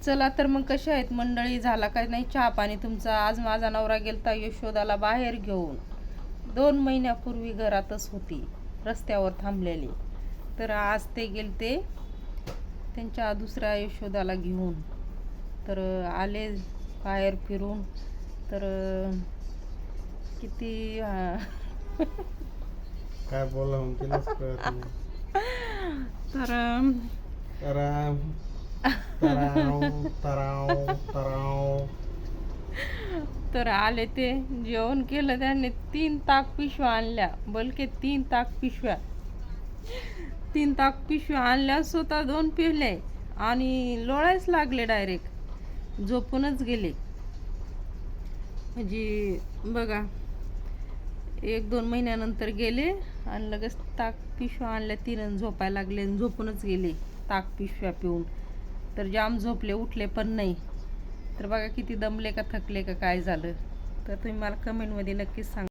चला तर मग कशा आहेत मंडळी, झाला काय नाही चहा पाणी तुमचा? आज माझा नवरा गेलता यशोदाला बाहेर घेऊन. 2 महिन्यापूर्वी घरातच होती, रस्त्यावर थांबलेली. तर आज ते गेलते त्यांच्या दुसऱ्या यशोदाला घेऊन. तर आले बाहेर फिरून. तर किती काय बोला तिलाच कळत नाही. तर तराव, तराव, तराव, तराव. तर आले ते जेवण केलं त्यांनी. 3 ताक पिशव्या आणल्या, बलके 3 ताक पिशव्या. 3 ताक पिशव्या आणल्या, स्वतः 2 पिले आणि लोळायच लागले. डायरेक्ट झोपूनच गेले. म्हणजे बघा, 1-2 महिन्यानंतर गेले आणि लगेच ताक पिशव्या आणल्या 3 झोपायला लागले आणि झोपूनच गेले ताक पिशव्या पिऊन. तर जाम झोपले, उठले पण नाही. तर बघा किती दमले का थकले का काय झालं. तर तुम्ही मला कमेंटमध्ये नक्कीच सांगा.